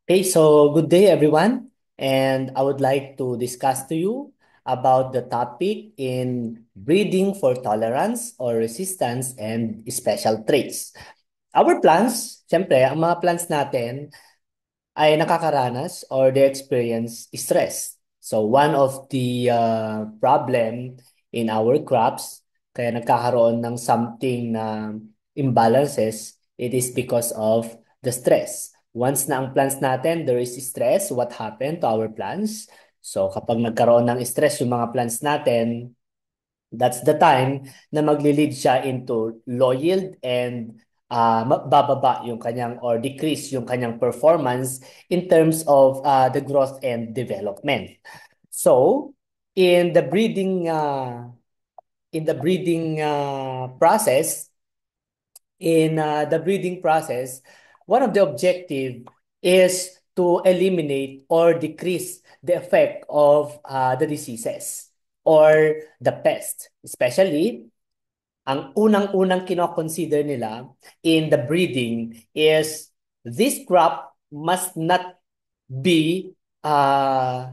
Okay, so good day everyone, and I would like to discuss to you about the topic in breeding for tolerance or resistance and special traits. Our plants, siyempre, ang mga plants natin ay nakakaranas or they experience stress. So one of the problem in our crops, kaya nagkakaroon ng something na imbalances, it is because of the stress. Once na ang plants natin, there is stress, what happened to our plants? So kapag nagkaroon ng stress yung mga plants natin, that's the time na magli-lead siya into low yield and bababa yung kanyang or decrease yung kanyang performance in terms of the growth and development. So, in the breeding process, the breeding process, one of the objective is to eliminate or decrease the effect of the diseases or the pest. Especially, ang unang-unang kino-consider nila in the breeding is this crop must not be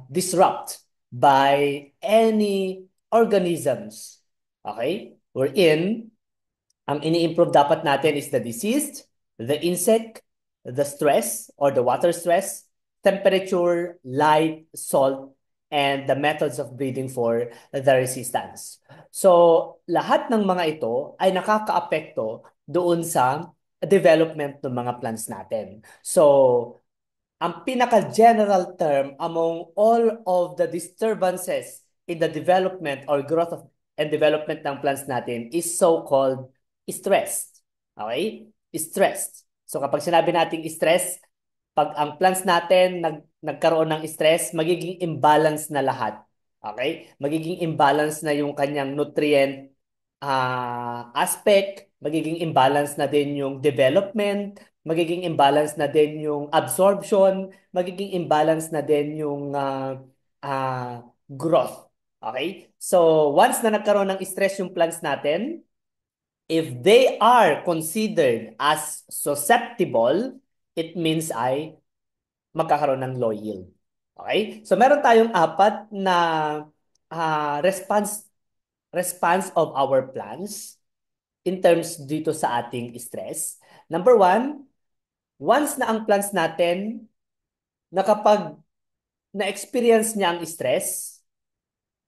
disrupted by any organisms. Okay? Wherein, ang ini-improve dapat natin is the disease, the insect, the stress or the water stress, temperature, light, salt, and the methods of breeding for the resistance. So, lahat ng mga ito ay nakakaapekto doon sa development ng mga plants natin. So, ang pinaka-general term among all of the disturbances in the development or growth of and development ng plants natin is so-called stress. Okay? Stress. So kapag sinabi nating stress, pag ang plants natin nagkaroon ng stress, magiging imbalance na lahat. Okay? Magiging imbalance na yung kanyang nutrient aspect, magiging imbalance na din yung development, magiging imbalance na din yung absorption, magiging imbalance na din yung growth. Okay? So, once na nagkaroon ng stress yung plants natin, if they are considered as susceptible, it means ay magkakaroon ng low yield. Okay? So, meron tayong apat na response of our plants in terms dito sa ating stress. Number one, once na ang plants natin na kapag na-experience niya ang stress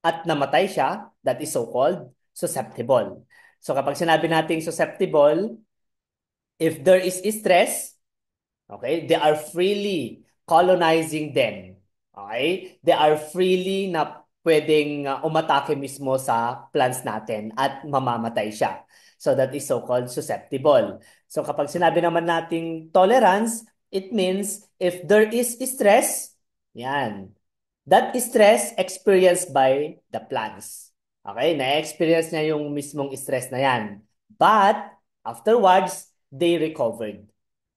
at namatay siya, that is so-called susceptible. So kapag sinabi nating susceptible, if there is stress, okay, they are freely colonizing them. Okay? They are freely na pwedeng umatake mismo sa plants natin at mamamatay siya. So that is so-called susceptible. So kapag sinabi naman nating tolerance, it means if there is stress, yan, that stress experienced by the plants. Okay? Na-experience niya yung mismong stress na yan. But afterwards, they recovered.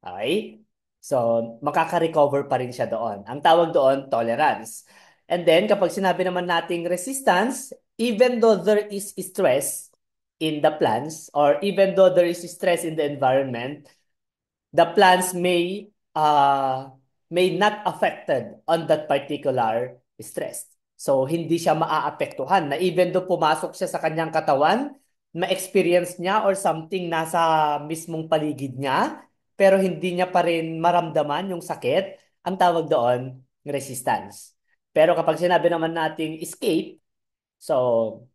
Okay? So, makaka-recover pa rin siya doon. Ang tawag doon, tolerance. And then, kapag sinabi naman nating resistance, even though there is stress in the plants or even though there is stress in the environment, the plants may not affected on that particular stress. So, hindi siya maaapektuhan na even though pumasok siya sa kanyang katawan, ma-experience niya or something nasa mismong paligid niya, pero hindi niya pa rin maramdaman yung sakit, ang tawag doon, resistance. Pero kapag sinabi naman nating escape, so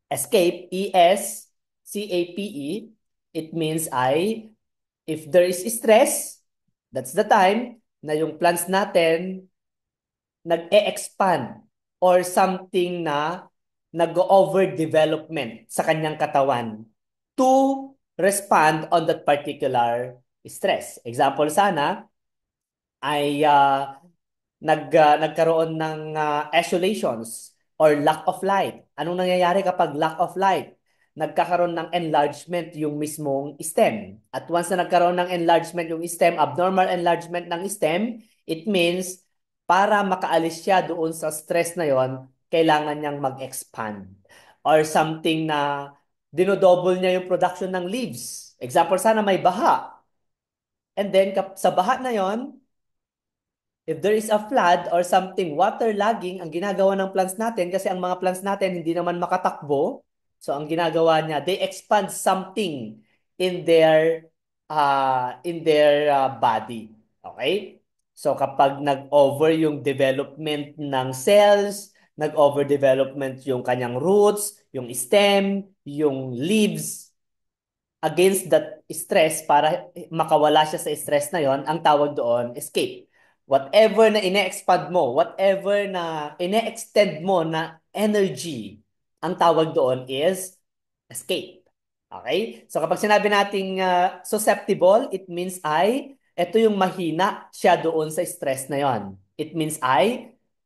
escape, ESCAPE, it means ay if there is stress, that's the time na yung plants natin nag-e-expand or something na nag-overdevelopment sa kanyang katawan to respond on that particular stress. Example sana ay nagkaroon ng exhalations or lack of light. Anong nangyayari kapag lack of light? Nagkakaroon ng enlargement yung mismong stem. At once na nagkaroon ng enlargement yung stem, abnormal enlargement ng stem, it means para makaalis siya doon sa stress na yon, kailangan niyang mag-expand. Or something na dinodouble niya yung production ng leaves. Example sana may baha. And then sa baha na yon, If there is a flood or something waterlogging, ang ginagawa ng plants natin, kasi ang mga plants natin hindi naman makatakbo, so ang ginagawa niya, they expand something in their body. Okay? So kapag nag-over yung development ng cells, nag-over development yung kanyang roots, yung stem, yung leaves, against that stress para makawala siya sa stress na yon, ang tawag doon escape. Whatever na ine-expand mo, whatever na ine-extend mo na energy, ang tawag doon is escape. Okay? So kapag sinabi nating susceptible, it means ito yung mahina siya doon sa stress na yon. It means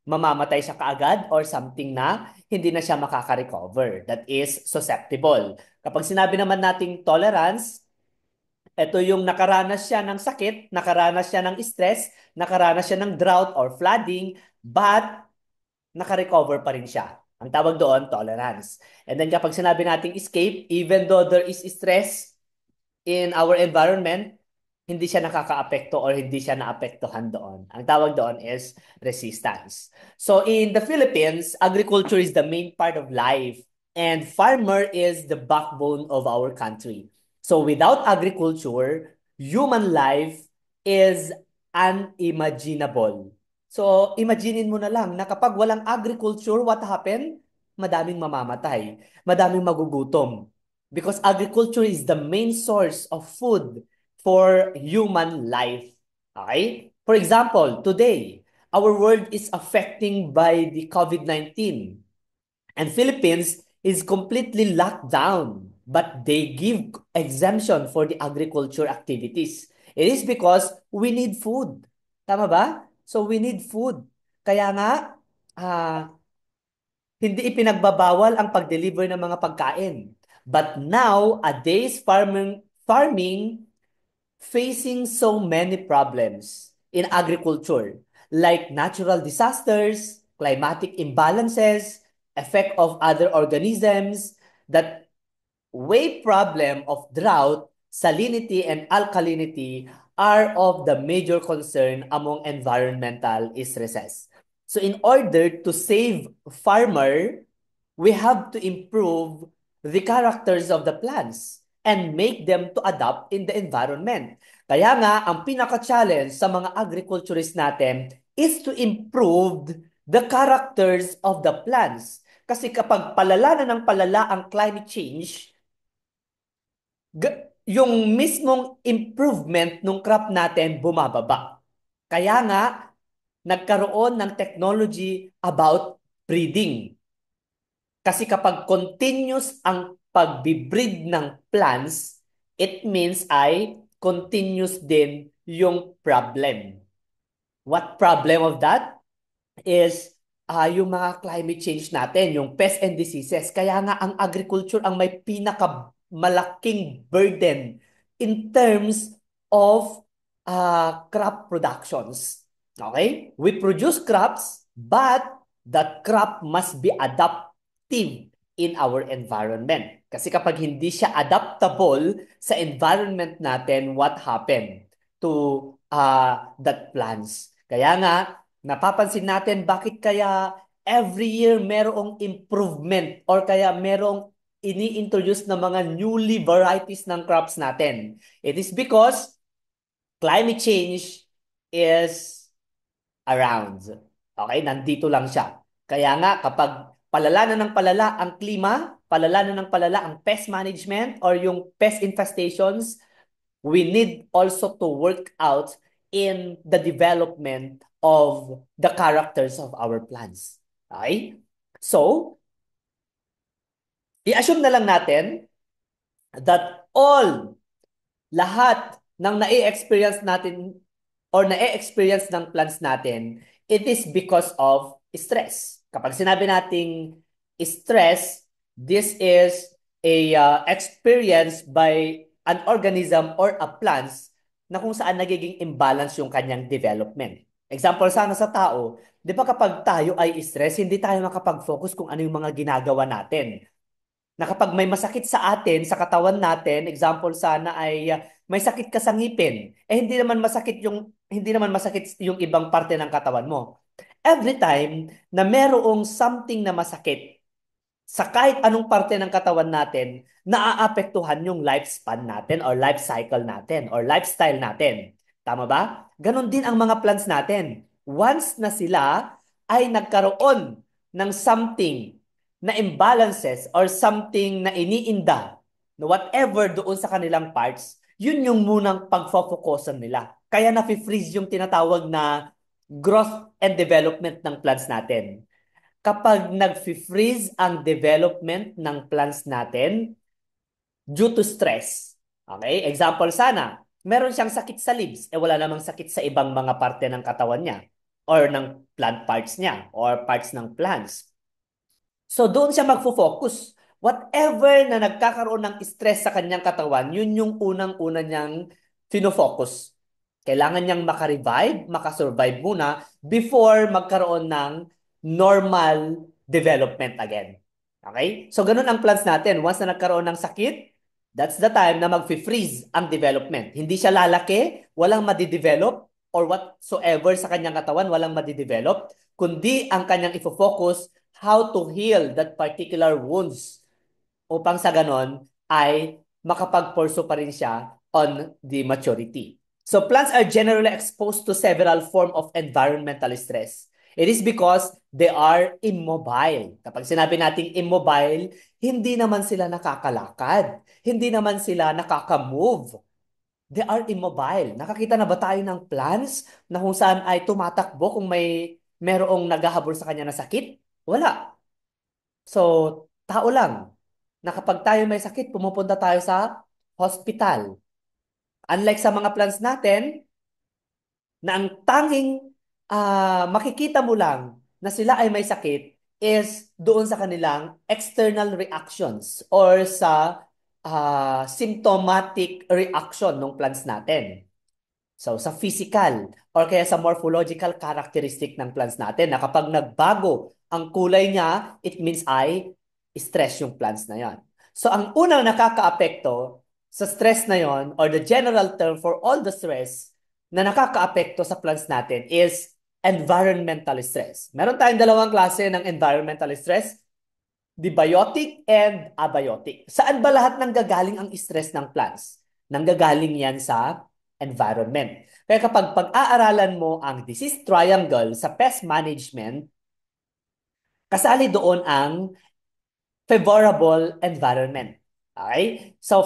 mamamatay siya kaagad or something na hindi na siya makaka-recover. That is susceptible. Kapag sinabi naman nating tolerance, ito yung nakaranas siya ng sakit, nakaranas siya ng stress, nakaranas siya ng drought or flooding, but naka-recover pa rin siya. Ang tawag doon, tolerance. And then kapag sinabi nating escape, even though there is stress in our environment, hindi siya nakakaapekto or hindi siya naapektuhan doon. Ang tawag doon is resistance. So in the Philippines, agriculture is the main part of life and farmer is the backbone of our country. So without agriculture, human life is unimaginable. So imaginin mo na lang na kapag walang agriculture, what happened? Madaming mamamatay, madaming magugutom. Because agriculture is the main source of food for human life. Okay? For example, today, our world is affecting by the COVID-19 and Philippines is completely locked down, but they give exemption for the agriculture activities. It is because we need food. Tama ba? So we need food. Kaya nga, ah, hindi ipinagbabawal ang pag-deliver ng mga pagkain. But nowadays, farming facing so many problems in agriculture, like natural disasters, climatic imbalances, effect of other organisms, that wave problem of drought, salinity, and alkalinity are of the major concern among environmental stresses. So in order to save farmer, we have to improve the characters of the plants and make them to adapt in the environment. Kaya nga, ang pinaka-challenge sa mga agriculturists natin is to improve the characters of the plants. Kasi kapag palala na ng palala ang climate change, yung mismong improvement ng crop natin bumababa. Kaya nga, nagkaroon ng technology about breeding. Kasi kapag continuous ang pagbibreed ng plants, it means continuous din yung problem. What problem of that? Is yung mga climate change natin, yung pests and diseases. Kaya nga ang agriculture ang may pinakamalaking burden in terms of crop productions. Okay? We produce crops, but that crop must be adaptive in our environment. Kasi kapag hindi siya adaptable sa environment natin, what happened to that plants? Kaya nga, napapansin natin bakit kaya every year merong improvement or kaya merong ini-introduce na mga newly varieties ng crops natin. It is because climate change is around. Okay, nandito lang siya. Kaya nga kapag palala na ng palala ang klima, palala na ng palala ang pest management or yung pest infestations, we need also to work out in the development of the characters of our plants. Okay? So, i-assume na lang natin that lahat ng na-experience natin or na-experience ng plants natin, it is because of stress. Kapag sinabi nating stress, this is a experience by an organism or a plants na kung saan nagiging imbalance yung kanyang development. Example sana sa tao, di ba kapag tayo ay stress, hindi tayo makapag-focus kung ano yung mga ginagawa natin na kapag may masakit sa atin, sa katawan natin, example sana ay may sakit ka sa ngipin, hindi naman masakit yung ibang parte ng katawan mo. Every time na merong something na masakit sa kahit anong parte ng katawan natin, naaapektuhan yung lifespan natin or life cycle natin or lifestyle natin. Tama ba? Ganon din ang mga plants natin. Once na sila ay nagkaroon ng something na imbalances or something na iniinda, na whatever doon sa kanilang parts, yun yung munang pagfofocusan nila. Kaya na-freeze yung tinatawag na growth and development ng plants natin. Kapag nag-freeze ang development ng plants natin due to stress. Okay? Example sana, meron siyang sakit sa leaves, wala namang sakit sa ibang mga parte ng katawan niya or ng plant parts niya or parts ng plants. So doon siya magfo-focus. Whatever na nagkakaroon ng stress sa kanyang katawan, yun yung unang-una niyang fino-focus. Kailangan niyang makarevive, makasurvive muna before magkaroon ng normal development again. Okay? So ganun ang plans natin. Once na nagkaroon ng sakit, that's the time na mag-freeze ang development. Hindi siya lalaki, walang madidevelop, or whatsoever sa kanyang katawan, walang madidevelop, kundi ang kanyang ifo-focus how to heal that particular wounds upang sa ganon ay makapag-pursue pa rin siya on the maturity. So plants are generally exposed to several forms of environmental stress. It is because they are immobile. Kapag sinabi nating immobile, hindi naman sila nakakalakad. Hindi naman sila nakaka-move. They are immobile. Nakakita na ba tayo ng plants na kung saan ay tumatakbo kung merong naghahabol sa kanya na sakit? Wala. So, tao lang na kapag tayo may sakit, pumupunta tayo sa hospital. Unlike sa mga plants natin, na ang tanging makikita mo lang na sila ay may sakit is doon sa kanilang external reactions or sa symptomatic reaction ng plants natin. So, sa physical or kaya sa morphological characteristic ng plants natin na kapag nagbago ang kulay niya, it means ay stress yung plants na yan. So, ang unang nakakaapekto sa stress na yon or the general term for all the stress na nakakaapekto sa plants natin is environmental stress. Meron tayong dalawang klase ng environmental stress, dibiotic and abiotic. Saan ba lahat nanggagaling ang stress ng plants? Nanggagaling yan sa environment. Kaya kapag pag-aaralan mo ang disease triangle sa pest management, kasali doon ang favorable environment. Okay? So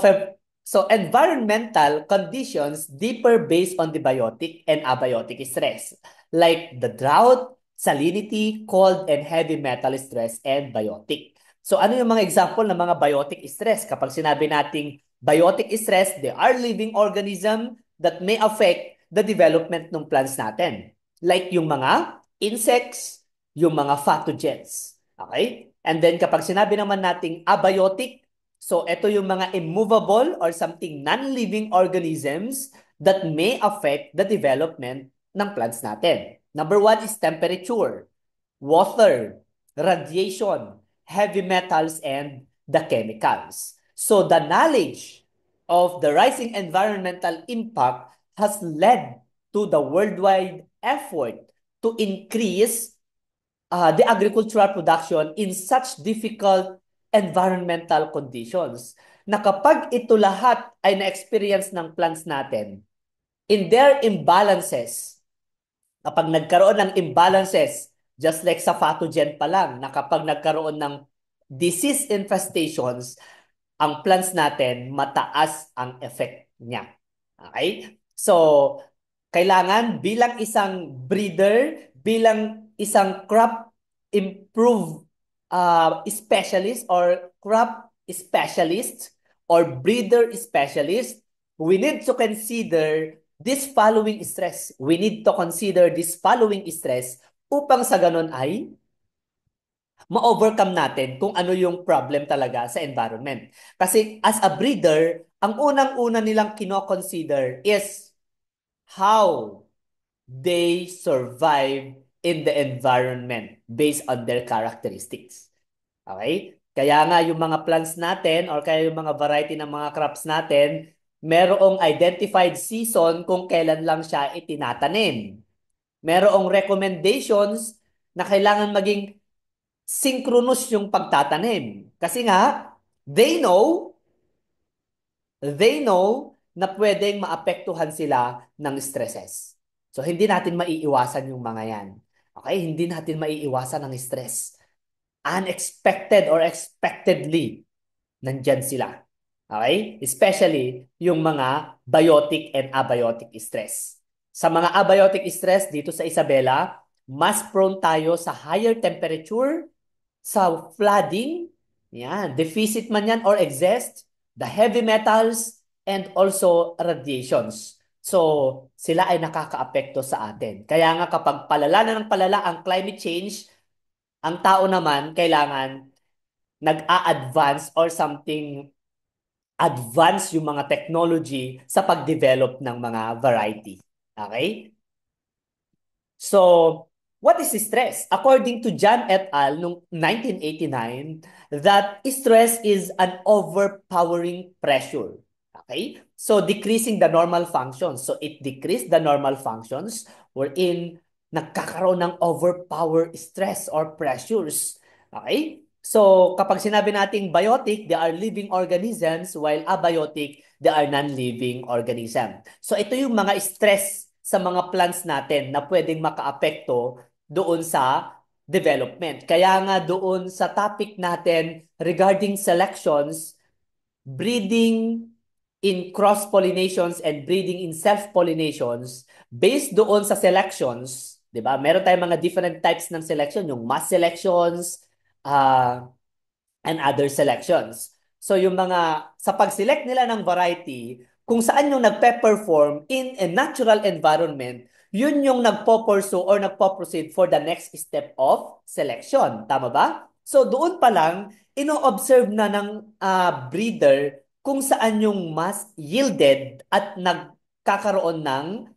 environmental conditions differ based on the biotic and abiotic stress, like the drought, salinity, cold, and heavy metal stress, and biotic. So ano yung mga example ng mga biotic stress? Kapag sinabi nating biotic stress, they are living organism that may affect the development ng plants natin. Like yung mga insects, yung mga pathogens. Okay? And then kapag sinabi naman nating abiotic, so ito yung mga immovable or something non-living organisms that may affect the development ng plants natin. Number one is temperature, water, radiation, heavy metals, and the chemicals. So the knowledge of the rising environmental impact has led to the worldwide effort to increase the agricultural production in such difficult environmental conditions na kapag ito lahat ay na-experience ng plants natin, in their imbalances, kapag nagkaroon ng imbalances, just like sa pathogen pa lang, na kapag nagkaroon ng disease infestations, ang plants natin, mataas ang effect niya. Okay? So, kailangan bilang isang breeder, bilang isang crop improve specialist or crop specialist or breeder specialist, we need to consider this following stress. We need to consider this following stress upang sa ganun ay ma-overcome natin kung ano yung problem talaga sa environment. Kasi as a breeder, ang unang-una nilang kino-consider is how they survive in the environment based on their characteristics. Okay? Kaya nga yung mga plants natin or kaya yung mga variety ng mga crops natin, Merong identified season kung kailan lang siya itinatanim. Merong recommendations na kailangan maging synchronous yung pagtatanim. Kasi nga, they know, they know na pwedeng maapektuhan sila ng stresses. So, hindi natin maiiwasan yung mga yan. Okay? Hindi natin maiiwasan ng stress. Unexpected or expectedly, nandyan sila. Okay? Especially yung mga biotic and abiotic stress. Sa mga abiotic stress dito sa Isabela, mas prone tayo sa higher temperature, sa flooding, yan, deficit man yan or excess, the heavy metals, and also radiations. So, sila ay nakakaapekto sa atin. Kaya nga kapag palala na ng palala ang climate change, ang tao naman kailangan nag-a-advance or something advance yung mga technology sa pag-develop ng mga variety. Okay? So, what is stress? According to John et al. Noong 1989, that stress is an overpowering pressure. Okay? So, decreasing the normal functions. So, it decreased the normal functions wherein nagkakaroon ng overpower stress or pressures. Okay? So, kapag sinabi nating biotic, they are living organisms, while abiotic, they are non-living organism. So, ito yung mga stress sa mga plants natin na pwedeng makaapekto doon sa development. Kaya nga doon sa topic natin regarding selections, breeding in cross-pollinations and breeding in self-pollinations, based doon sa selections, di ba? Meron tayong mga different types ng selection, yung mass selections, uh, and other selections. So yung mga, sa pag-select nila ng variety, kung saan yung nagpe-perform in a natural environment, yun yung nagpo-pursue or nagpo-proceed for the next step of selection. Tama ba? So doon pa lang, ino-observe na ng breeder kung saan yung mas yielded at nagkakaroon ng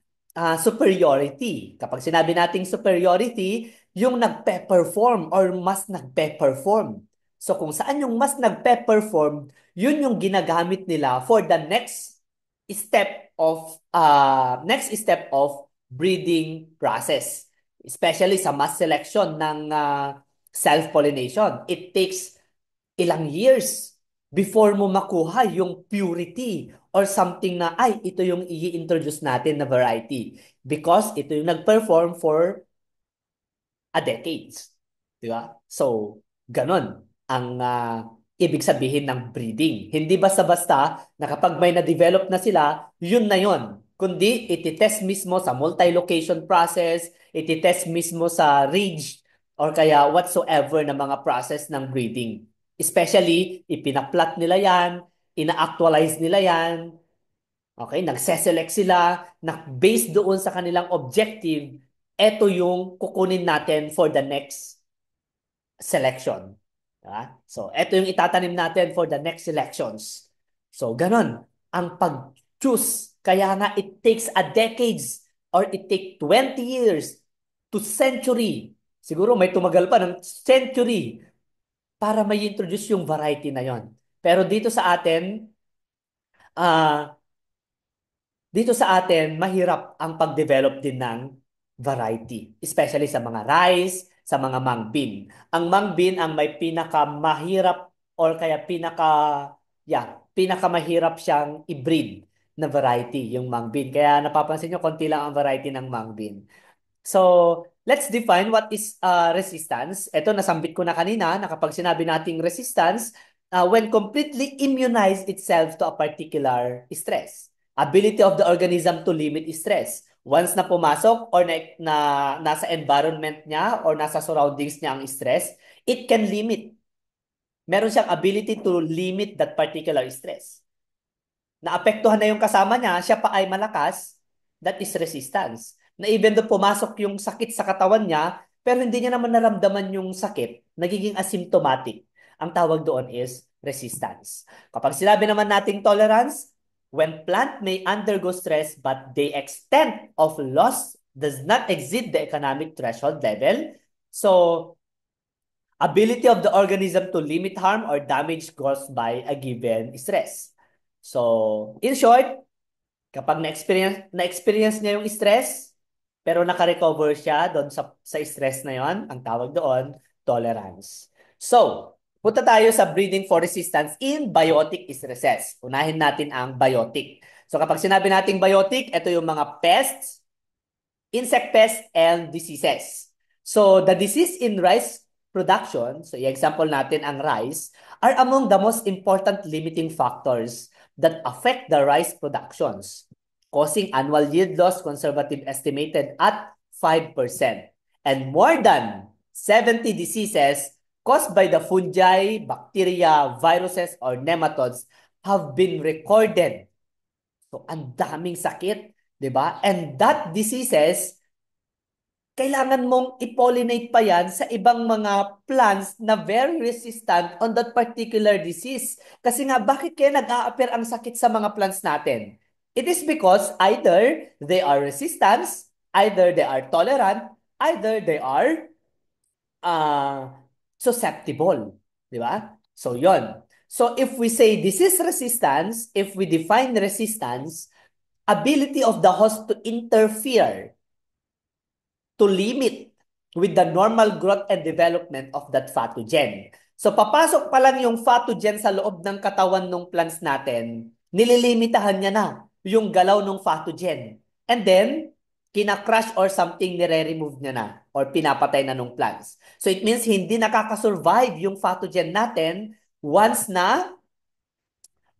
superiority. Kapag sinabi nating superiority, yung nagpe-perform or mas nagpe-perform. So kung saan yung mas nagpe-perform, yun yung ginagamit nila for the next step of breeding process. Especially sa mass selection ng self-pollination. It takes ilang years before mo makuha yung purity or something na, ay, ito yung i-introduce natin na variety. Because ito yung nag-perform for a decades. Di ba? So, ganun ang ibig sabihin ng breeding. Hindi basta-basta na kapag may na-develop na sila, yun na yun. Kundi, ititest mismo sa multi-location process, ititest mismo sa ridge, or kaya whatsoever na mga process ng breeding. Especially, ipinaplot nila yan, ina-actualize nila yan, okay, nagseselect sila na based doon sa kanilang objective, eto yung kukunin natin for the next selection. Diba? So, eto yung itatanim natin for the next selections. So, ganun ang pag-choose. Kaya nga, it takes a decades or it take 20 years to century. Siguro may tumagal pa ng century para may introduce yung variety na yon. Pero ah dito sa atin, mahirap ang pag-develop din ng variety, especially sa mga rice, sa mga mung bean. Ang mung bean ang may pinakamahirap or kaya pinakamahirap siyang i-breed na variety, yung mung bean. Kaya napapansin nyo, konti lang ang variety ng mung bean. So, let's define what is resistance. Ito, nasambit ko na kanina na kapag sinabi nating resistance, when completely immunize itself to a particular stress. Ability of the organism to limit stress. Once na pumasok or nasa environment niya or nasa surroundings niya ang stress, it can limit. Meron siyang ability to limit that particular stress. Naapektuhan na yung kasama niya, siya pa ay malakas, that is resistance. Na even though pumasok yung sakit sa katawan niya, pero hindi niya naman naramdaman yung sakit, nagiging asymptomatic. Ang tawag doon is resistance. Kapag sinabi naman nating tolerance, when plant may undergo stress but the extent of loss does not exceed the economic threshold level, so ability of the organism to limit harm or damage caused by a given stress. So, in short, kapag na-experience niya yung stress, pero naka-recover siya doon sa stress na yon, ang tawag doon, tolerance. So, punta tayo sa breeding for resistance in biotic stresses. Unahin natin ang biotic. So, kapag sinabi nating biotic, ito yung mga pests, insect pests, and diseases. So, the disease in rice production, so i-example natin ang rice, are among the most important limiting factors that affect the rice productions, causing annual yield loss conservative estimated at 5%. And more than 70 diseases caused by the fungi, bacteria, viruses, or nematodes have been recorded. So, ang daming sakit, di ba? And that diseases kailangan mong i-pollinate pa yan sa ibang mga plants na very resistant on that particular disease. Kasi nga, bakit kaya nag-a-appear ang sakit sa mga plants natin? It is because either they are resistant, either they are tolerant, either they are uh, susceptible. Di ba? So, yon. So, if we say disease resistance, if we define resistance, ability of the host to interfere to limit with the normal growth and development of that pathogen. So papasok pa lang yung pathogen sa loob ng katawan ng plants natin, nililimitahan niya na yung galaw ng pathogen. And then, kina-crush or something nire-remove niya na or pinapatay na ng plants. So it means hindi nakakasurvive yung pathogen natin once na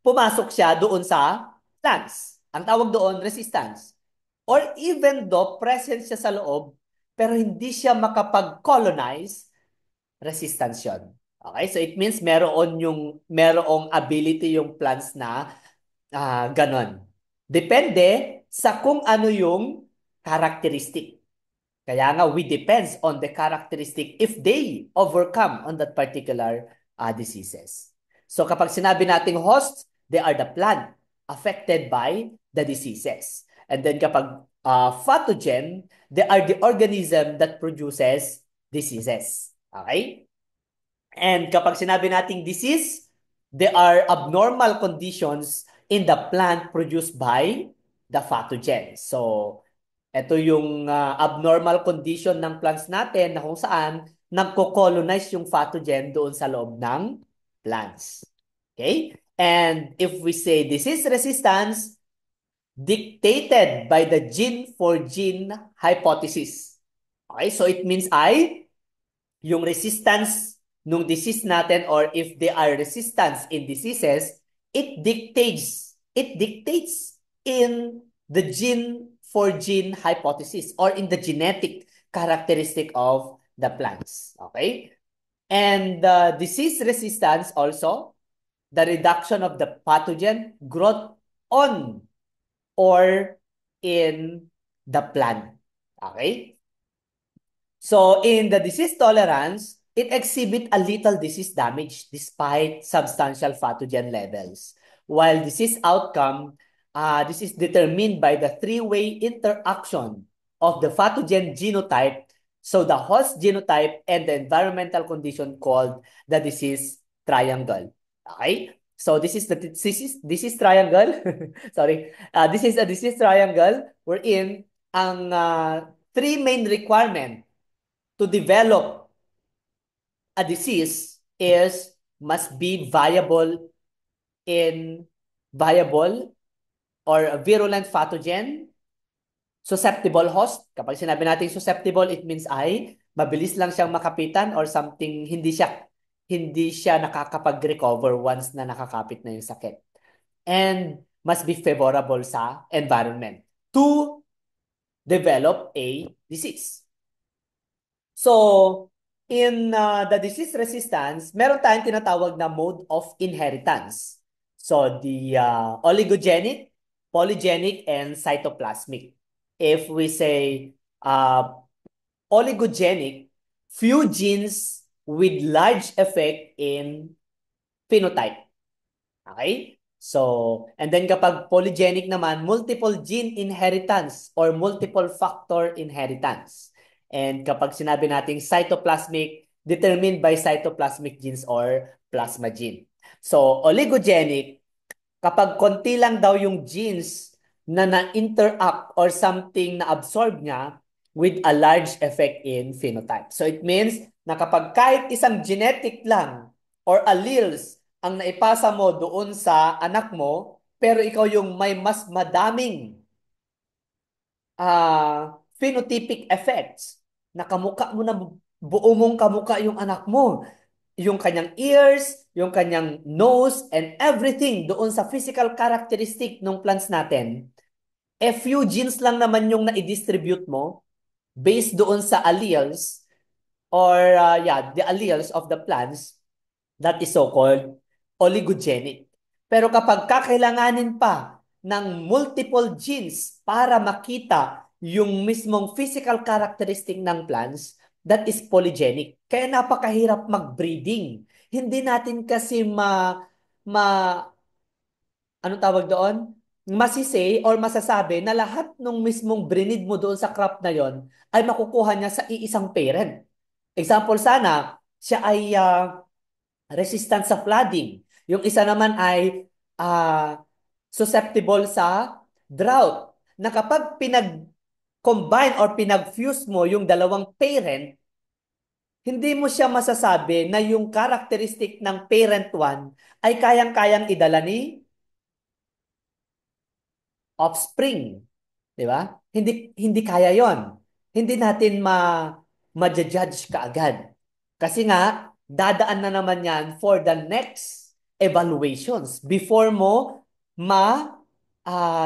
pumasok siya doon sa plants. Ang tawag doon, resistance. Or even though present siya sa loob, pero hindi siya makapag-colonize, resistance yun. Okay? So it means merong ability yung plants na ganon. Depende sa kung ano yung characteristic. Kaya nga, we depends on the characteristic if they overcome on that particular diseases. So kapag sinabi nating host, they are the plant affected by the diseases. And then kapag pathogen, they are the organism that produces diseases. Okay? And kapag sinabi nating disease, they are abnormal conditions in the plant produced by the pathogen. So, ito yung abnormal condition ng plants natin na kung saan nagko-colonize yung pathogen doon sa loob ng plants. Okay? And if we say disease resistance, dictated by the gene for gene hypothesis. Okay? So it means yung resistance nung disease natin or if they are resistance in diseases, it dictates in the gene for gene hypothesis or in the genetic characteristic of the plants. Okay? And disease resistance also, the reduction of the pathogen growth on or in the plant. Okay? So, in the disease tolerance, it exhibit a little disease damage despite substantial pathogen levels. While disease outcome, this is determined by the three-way interaction of the pathogen genotype, so the host genotype and the environmental condition called the disease triangle. Okay? So this is triangle. Sorry. This is a disease triangle wherein ang three main requirement to develop a disease is must be viable or virulent pathogen, susceptible host. Kapag sinabi natin susceptible, it means mabilis lang siyang makapitan or something hindi siya nakakapag-recover once na nakakapit na yung sakit. And must be favorable sa environment to develop a disease. So, in the disease resistance, meron tayong tinatawag na mode of inheritance. So, the oligogenic, polygenic, and cytoplasmic. If we say oligogenic, few genes with large effect in phenotype. Okay? So, and then kapag polygenic naman, multiple gene inheritance or multiple factor inheritance. And kapag sinabi nating cytoplasmic, determined by cytoplasmic genes or plasma gene. So, oligogenic, Kapag konti lang daw yung genes na na-interact or something na absorb niya with a large effect in phenotype. So it means na kapag kahit isang genetic lang or alleles ang naipasa mo doon sa anak mo, pero ikaw yung may mas madaming phenotypic effects na kamukha mo na buo mong kamukha yung anak mo, yung kanyang ears, yung kanyang nose, and everything doon sa physical characteristic ng plants natin, few genes lang naman yung na-distribute mo based doon sa alleles or the alleles of the plants that is so-called oligogenic. Pero kapag kakailanganin pa ng multiple genes para makita yung mismong physical characteristic ng plants, that is polygenic. Kaya napakahirap mag-breeding. Hindi natin kasi ma anong tawag doon? Masisay or masasabi na lahat ng mismong brinid mo doon sa crop na yon ay makukuha niya sa iisang parent. Example sana, siya ay resistant sa flooding. Yung isa naman ay susceptible sa drought. Na kapag pinag-combine or pinag-fuse mo yung dalawang parent, hindi mo siya masasabi na yung characteristic ng parent 1 ay kayang-kayang idala ni offspring. Di ba? Hindi kaya yon. Hindi natin ma-judge kaagad. Kasi nga, dadaan na naman yan for the next evaluations before mo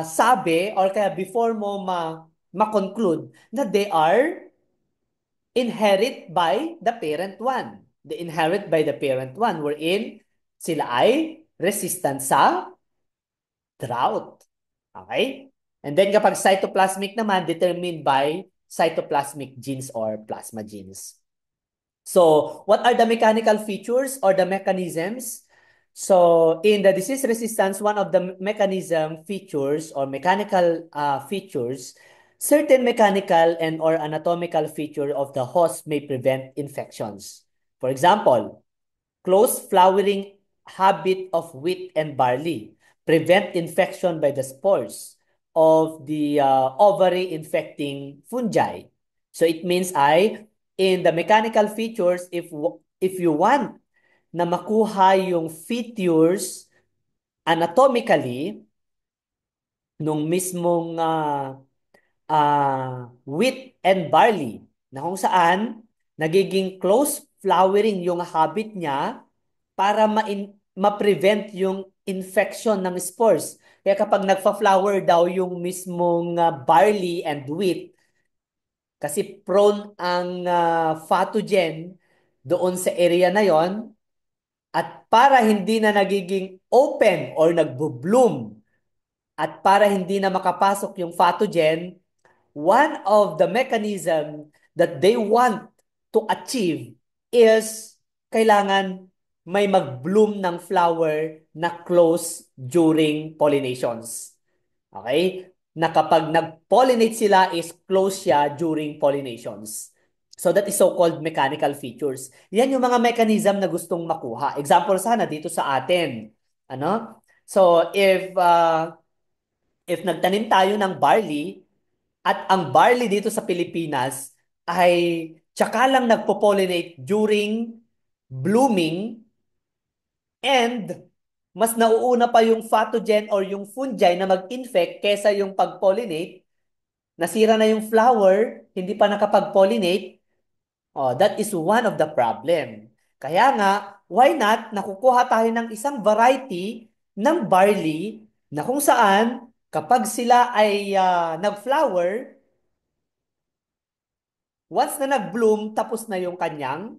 sabi or kaya before mo ma-conclude na they are inherit by the parent one. They inherit by the parent one wherein sila ay resistant sa drought. Okay? And then kapag cytoplasmic naman, determined by cytoplasmic genes or plasma genes. So, what are the mechanical features or the mechanisms? So, in the disease resistance, one of the mechanism features or mechanical features, certain mechanical and or anatomical feature of the host may prevent infections. For example, close flowering habit of wheat and barley prevent infection by the spores of the ovary infecting fungi. So it means in the mechanical features, if you want na makuha yung features anatomically nung mismong wheat and barley na kung saan nagiging close flowering yung habit niya para ma-prevent yung infection ng spores. Kaya kapag nagfa-flower daw yung mismong barley and wheat, kasi prone ang pathogen doon sa area na yon at para hindi na nagiging open or nagbo-bloom at para hindi na makapasok yung pathogen, one of the mechanism that they want to achieve is kailangan may mag-bloom ng flower na close during pollinations. Okay? Na kapag nag-pollinate sila is close siya during pollinations. So that is so-called mechanical features. Yan yung mga mechanism na gustong makuha. Example sana dito sa atin. Ano? So if nagtanim tayo ng barley, at ang barley dito sa Pilipinas ay tsaka lang nagpo-pollinate during blooming and mas nauuna pa yung pathogen or yung fungi na mag-infect kesa yung pag-pollinate, nasira na yung flower, hindi pa nakapag-pollinate, that is one of the problem. Kaya nga, why not nakukuha tayo ng isang variety ng barley na kung saan kapag sila ay nag-flower, once na nag-bloom, tapos na yung kanyang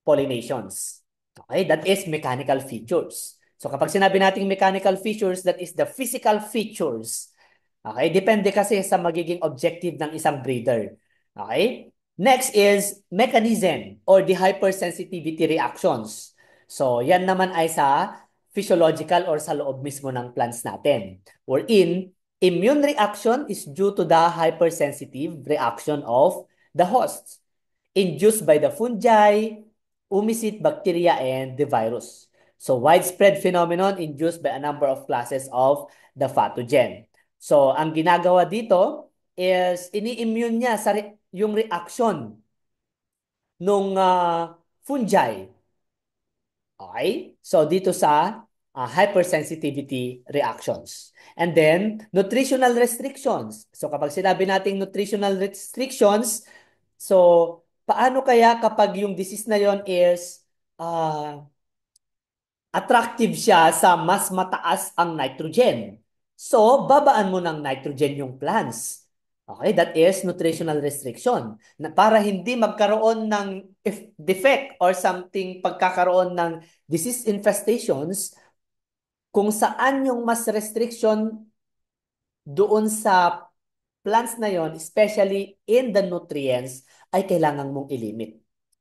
pollinations. Okay, that is mechanical features. So kapag sinabi nating mechanical features, that is the physical features. Okay, depende kasi sa magiging objective ng isang breeder. Okay? Next is mechanism or the hypersensitivity reactions. So yan naman ay sa physiological or sa loob mismo ng plants natin. Wherein, immune reaction is due to the hypersensitive reaction of the hosts induced by the fungi, umicid bacteria, and the virus. So widespread phenomenon induced by a number of classes of the pathogen. So ang ginagawa dito is ini-immune niya sa yung reaction nung fungi. Okay? So dito sa hypersensitivity reactions. And then, nutritional restrictions. So kapag sinabi nating nutritional restrictions, so paano kaya kapag yung disease na yon is attractive siya sa mas mataas ang nitrogen. So, babaan mo ng nitrogen yung plants. Okay, that is nutritional restriction. Na para hindi magkaroon ng defect or something pagkakaroon ng disease infestations, kung saan yung mas restriction doon sa plants na yon, especially in the nutrients, ay kailangan mong ilimit.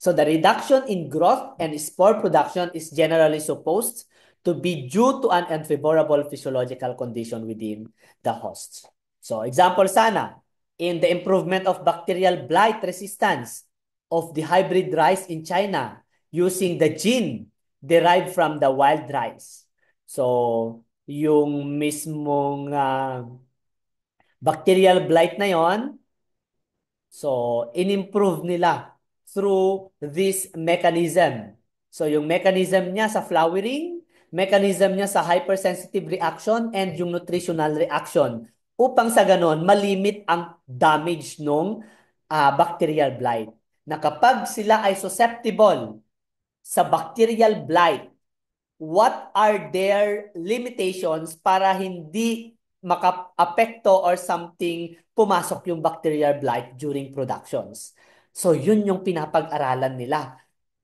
So the reduction in growth and spore production is generally supposed to be due to an unfavorable physiological condition within the host. So example sana, in the improvement of bacterial blight resistance of the hybrid rice in China using the gene derived from the wild rice. So yung mismong bacterial blight na yon, so inimprove nila through this mechanism. So yung mechanism niya sa flowering, mechanism niya sa hypersensitive reaction, and yung nutritional reaction upang sa ganon malimit ang damage ng bacterial blight. Na kapag sila ay susceptible sa bacterial blight, what are their limitations para hindi maka-apekto or something pumasok yung bacterial blight during productions. So, yun yung pinapag-aralan nila.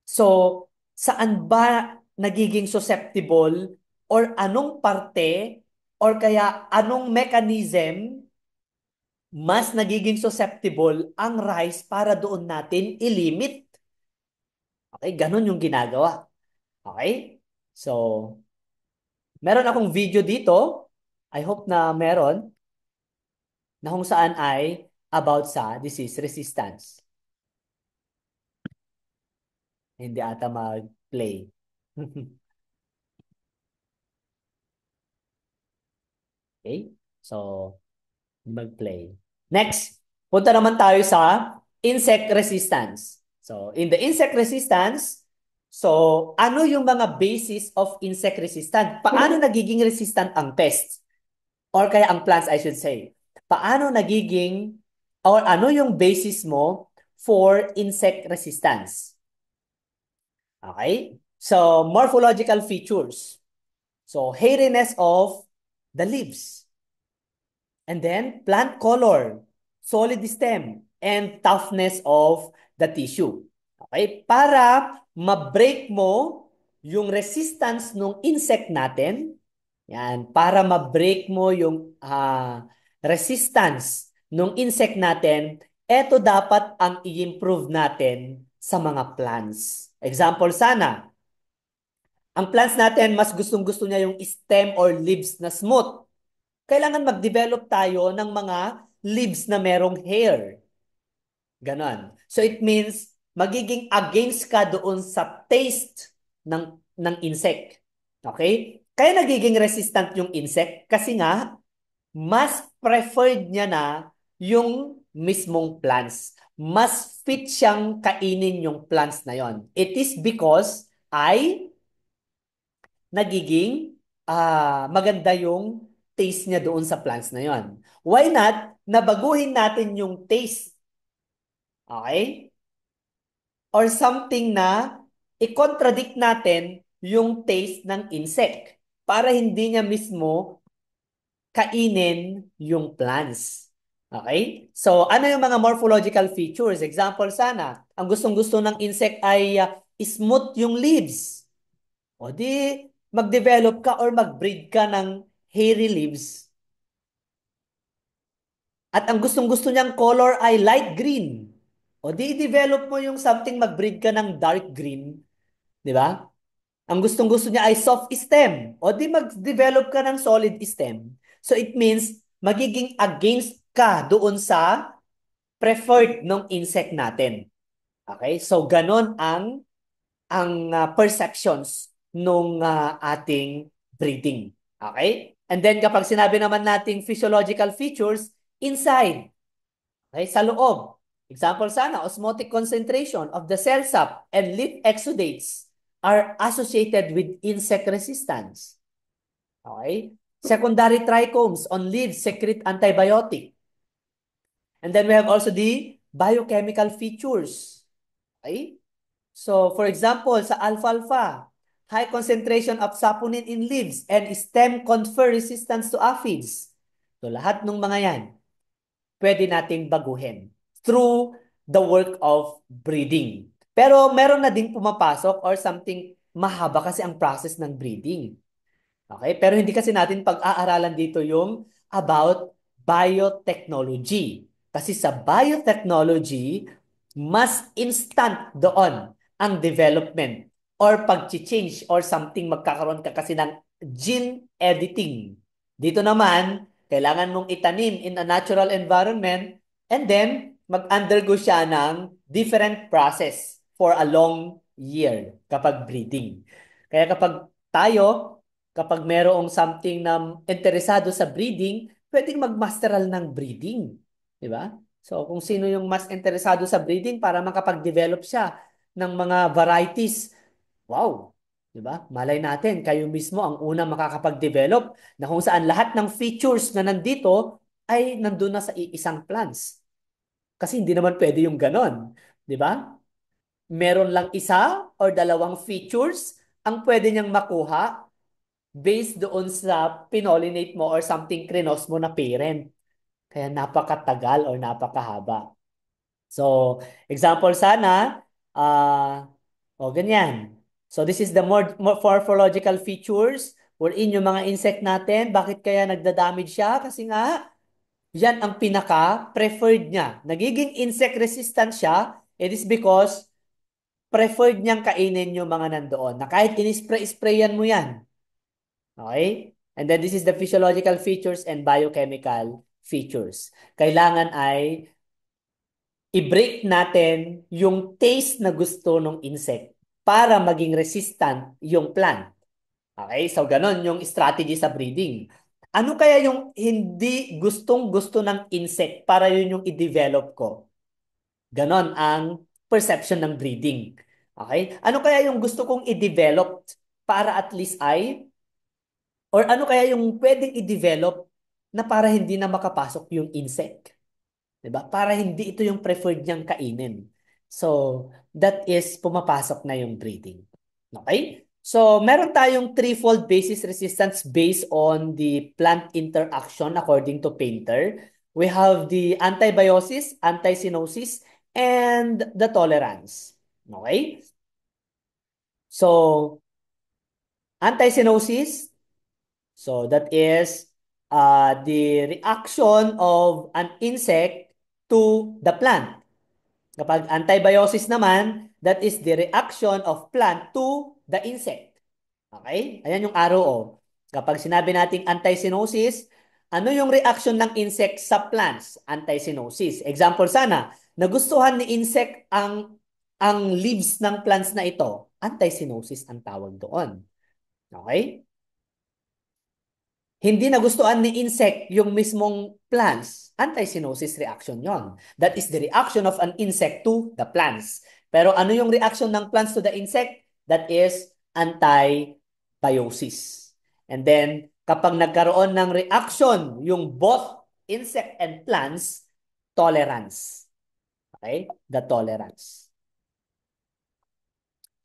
So, saan ba nagiging susceptible or anong parte or kaya anong mechanism mas nagiging susceptible ang rice para doon natin ilimit. Okay, ganun yung ginagawa. Okay? So, meron akong video dito. I hope na meron na kung saan ay about sa disease resistance. Hindi ata mag-play. Okay? So, mag-play. Next, punta naman tayo sa insect resistance. So, in the insect resistance, so ano yung mga basis of insect resistance? Paano nagiging resistant ang pests? Or kaya ang plants, I should say. Paano nagiging, or ano yung basis mo for insect resistance? Okay? So, morphological features. So, hairiness of the leaves. And then, plant color, solid stem, and toughness of the tissue. Okay? Para ma-break mo yung resistance ng insect natin, yan, para ma-break mo yung resistance ng insect natin, eto dapat ang i-improve natin sa mga plants. Example sana, ang plants natin, mas gustong-gusto niya yung stem or leaves na smooth. Kailangan mag-develop tayo ng mga leaves na merong hair. Ganon. So it means, magiging against ka doon sa taste ng insect. Okay? Kaya nagiging resistant yung insect kasi nga, mas preferred niya na yung mismong plants. Mas fit siyang kainin yung plants na yon. It is because ay nagiging maganda yung taste niya doon sa plants na yon. Why not? Nabaguhin natin yung taste. Okay? Or something na i-contradict natin yung taste ng insect para hindi niya mismo kainin yung plants. Okay? So, ano yung mga morphological features? Example sana, ang gustong-gusto ng insect ay smooth yung leaves. O di, mag-develop ka or mag-breed ka ng hairy leaves. At ang gustong-gusto niyang color ay light green. O di, i-develop mo yung something mag-breed ka ng dark green. Di ba? Ang gustong-gusto niya ay soft stem. O di mag-develop ka ng solid stem. So it means magiging against ka doon sa preferred ng insect natin. Okay? So ganon ang perceptions nung ating breeding. Okay? And then kapag sinabi naman nating physiological features, inside, okay, sa loob. Example sana, osmotic concentration of the cell sap and leaf exudates are associated with insect resistance. Okay? Secondary trichomes on leaves secrete antibiotic. And then we have also the biochemical features. Okay? So, for example, sa alfalfa, high concentration of saponin in leaves and stem confer resistance to aphids. So, lahat ng mga yan, pwede nating baguhin through the work of breeding. Pero meron na ding pumapasok or something mahaba kasi ang process ng breeding. Okay? Pero hindi kasi natin pag-aaralan dito yung about biotechnology. Kasi sa biotechnology, mas instant doon ang development or pag-change or something magkakaroon ka kasi ng gene editing. Dito naman, kailangan mong itanim in a natural environment and then mag-undergo siya ng different process for a long year kapag breeding. Kaya kapag merong something na interesado sa breeding, pwedeng magmasteral ng breeding. Di ba? So, kung sino yung mas interesado sa breeding para makapag-develop siya ng mga varieties, wow! Di ba? Malay natin, kayo mismo ang unang makakapag-develop na kung saan lahat ng features na nandito ay nandun na sa iisang plants. Kasi hindi naman pwede yung ganon. Di ba? Meron lang isa or dalawang features ang pwede niyang makuha based doon sa pinollinate mo or something krinos mo na parent. Kaya napakatagal or napakahaba. So, example sana, ganyan. So, this is the more morphological features wherein yung mga insect natin, bakit kaya nagda-damage siya? Kasi nga, yan ang pinaka-preferred niya. Nagiging insect resistant siya, it is because preferred niyang kainin yung mga nandoon. Na kahit in-spray-sprayan mo yan, okay? And then this is the physiological features and biochemical features. Kailangan ay i-break natin yung taste na gusto ng insect para maging resistant yung plant. Okay? So, ganon yung strategy sa breeding. Ano kaya yung hindi gustong-gusto ng insect para yun yung i-develop ko? Ganon ang perception ng breeding. Okay? Ano kaya yung gusto kong i-develop para at least or ano kaya yung pwedeng i-develop na para hindi na makapasok yung insect? 'Di ba? Para hindi ito yung preferred niyang kainin. So, that is pumapasok na yung breeding. Okay? So, meron tayong threefold basis resistance based on the plant interaction according to Painter. We have the antibiosis, anti-cynosis, and the tolerance. Okay? So, anti-cynosis, so that is the reaction of an insect to the plant. Kapag antibiosis naman, that is the reaction of plant to the insect. Okay? Ayan yung arrow o. Kapag sinabi nating anti-cynosis, ano yung reaction ng insect sa plants? Anti-cynosis. Example sana, nagustuhan ni insect ang leaves ng plants na ito. Anti-cynosis ang tawag doon. Okay? Hindi nagustuhan ni insect yung mismong plants, anti-cynosis reaction yon. That is the reaction of an insect to the plants. Pero ano yung reaction ng plants to the insect? That is antibiosis. And then, kapag nagkaroon ng reaction yung both insect and plants, tolerance. Okay? The tolerance.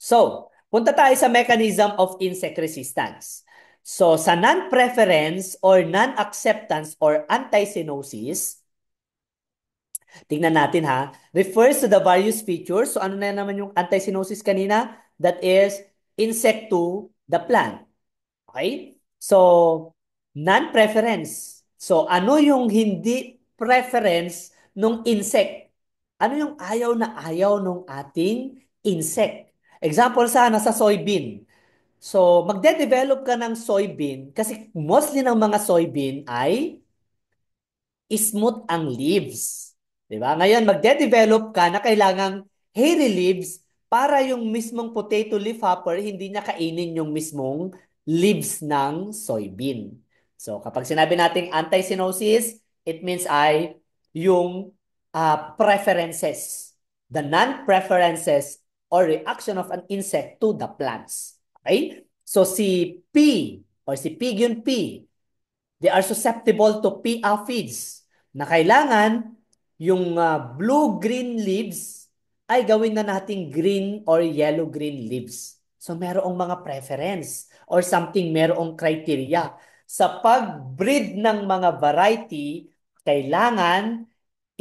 So, punta tayo sa mechanism of insect resistance. So, sa non-preference or non-acceptance or anti-cynosis, tingnan natin ha, refers to the various features. So, ano na naman yung anti-cynosis kanina? That is insect to the plant. Okay? So, non-preference. So, ano yung hindi preference ng insect? Ano yung ayaw na ayaw ng ating insect? Example sana sa soybean. So, magde-develop ka ng soybean kasi mostly ng mga soybean ay smooth ang leaves. 'Di ba? Ngayon, magde-develop ka na kailangang hairy leaves para yung mismong potato leaf hopper, hindi niya kainin yung mismong leaves ng soybean. So kapag sinabi nating anti-cyanosis, it means ay yung preferences, the non-preferences or reaction of an insect to the plants. Okay? So si P or si Pigeon P, they are susceptible to pea aphids na kailangan yung blue-green leaves ay gawin na nating green or yellow-green leaves. So merong mga preference or something, merong criteria. Sa pag-breed ng mga variety, kailangan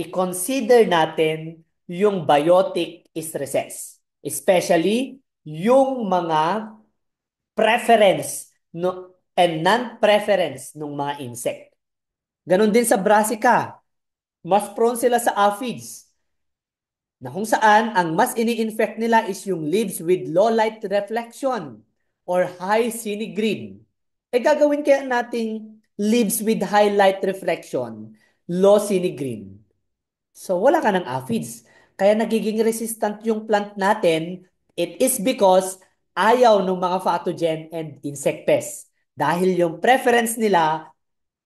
i-consider natin yung biotic stresses. Especially yung mga preference no, and non-preference ng mga insect. Ganon din sa brassica. Mas prone sila sa aphids na kung saan ang mas ini-infect nila is yung leaves with low light reflection or high green. Eh gagawin kaya nating leaves with high light reflection, low green. So wala ka ng aphids. Kaya nagiging resistant yung plant natin. It is because ayaw ng mga pathogen and insect pests. Dahil yung preference nila,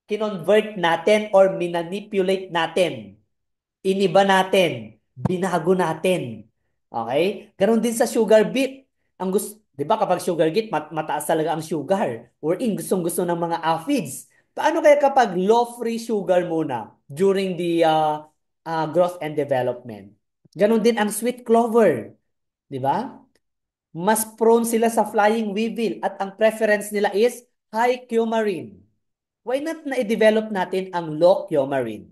kinonvert natin or minanipulate natin. Iniba natin. Binago natin. Okay? Ganon din sa sugar beet. Ang gusto, 'di ba kapag sugar beet, mataas talaga ang sugar. Wherein gustong-gusto ng mga aphids. Paano kaya kapag low-free sugar muna during the growth and development? Ganon din ang sweet clover. 'Di ba? Mas prone sila sa flying weevil at ang preference nila is high coumarin. Why not na i-develop natin ang low coumarin?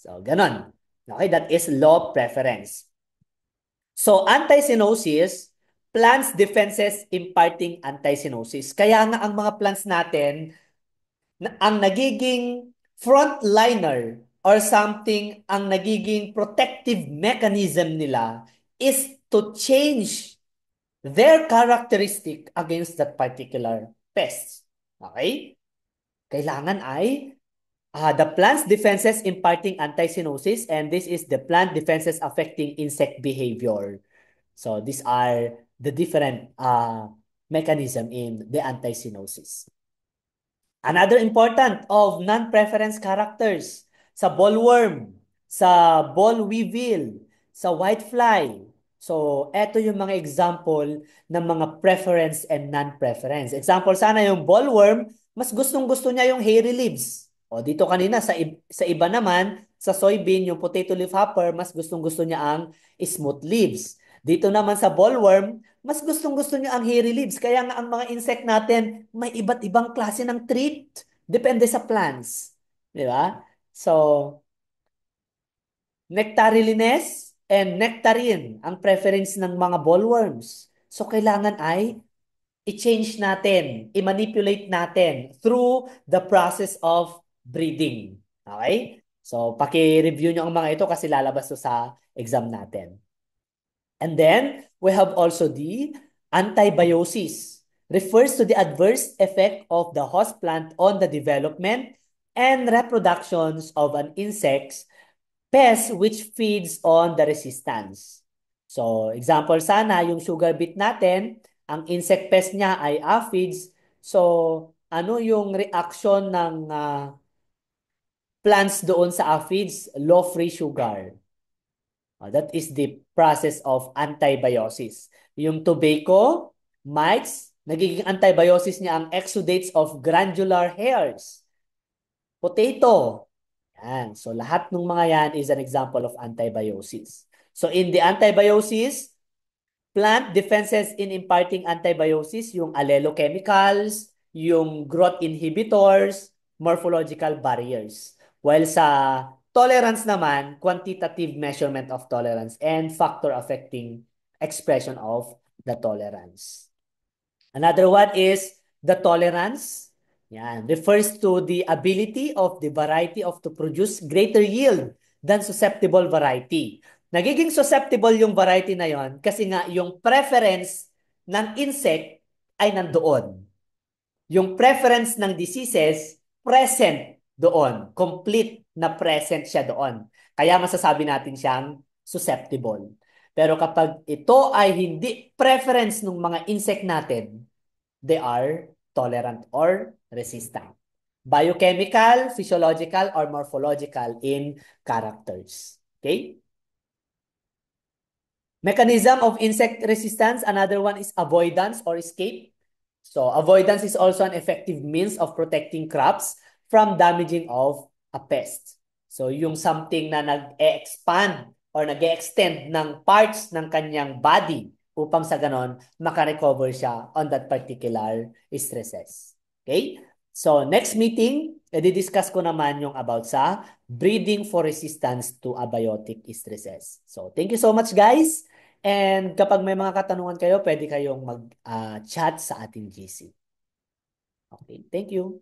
So, ganon. Okay, that is low preference. So, anti-cyanosis, plants defenses imparting anti-cyanosis. Kaya nga ang mga plants natin, ang nagiging frontliner or something, ang nagiging protective mechanism nila is to change their characteristic against that particular pest. Okay? Kailangan ay the plant's defenses imparting anti-cyanosis, and this is the plant defenses affecting insect behavior. So these are the different mechanism in the anti-cyanosis. Another important of non-preference characters sa bollworm, sa boll weevil, sa whitefly. So, eto yung mga example ng mga preference and non-preference. Example sana yung bollworm, mas gustong-gusto niya yung hairy leaves. O dito kanina sa iba naman, sa soybean, yung potato leaf hopper, mas gustong-gusto niya ang smooth leaves. Dito naman sa bollworm, mas gustong-gusto niya ang hairy leaves. Kaya nga ang mga insect natin, may iba't ibang klase ng treat. Depende sa plants. Di ba? So, nectarylines and nectarine ang preference ng mga bollworms. So, kailangan ay i-change natin, i-manipulate natin through the process of breeding. Okay? So, paki-review nyo ang mga ito kasi lalabas to sa exam natin. And then, we have also the antibiosis. Refers to the adverse effect of the host plant on the development and reproductions of an insect's pest which feeds on the resistance. So, example sana, yung sugar beet natin, ang insect pest niya ay aphids. So, ano yung reaction ng plants doon sa aphids? Low free sugar. That is the process of antibiosis. Yung tobacco, mites, nagiging antibiosis niya ang exudates of granular hairs. Potato. Yan. So lahat ng mga yan is an example of antibiosis. So in the antibiosis, plant defenses in imparting antibiosis, yung allelochemicals, yung growth inhibitors, morphological barriers. While sa tolerance naman, quantitative measurement of tolerance and factor affecting expression of the tolerance. Another one is the tolerance. Yan, refers to the ability of the variety of to produce greater yield than susceptible variety. Nagiging susceptible yung variety na yon kasi nga yung preference ng insect ay nandoon. Yung preference ng diseases present doon. Complete na present siya doon. Kaya masasabi natin siyang susceptible. Pero kapag ito ay hindi preference ng mga insect natin, they are tolerant or resistant. Biochemical, physiological, or morphological in characters. Okay? Mechanism of insect resistance, another one is avoidance or escape. So avoidance is also an effective means of protecting crops from damaging of a pest. So yung something na nag-expand or nag-extend ng parts ng kanyang body upang sa ganon makarecover siya on that particular stresses. Okay? So next meeting, i-discuss ko naman yung about sa breeding for resistance to abiotic stresses. So thank you so much guys. And kapag may mga katanungan kayo, pwede kayong mag-chat sa ating GC. Okay, thank you.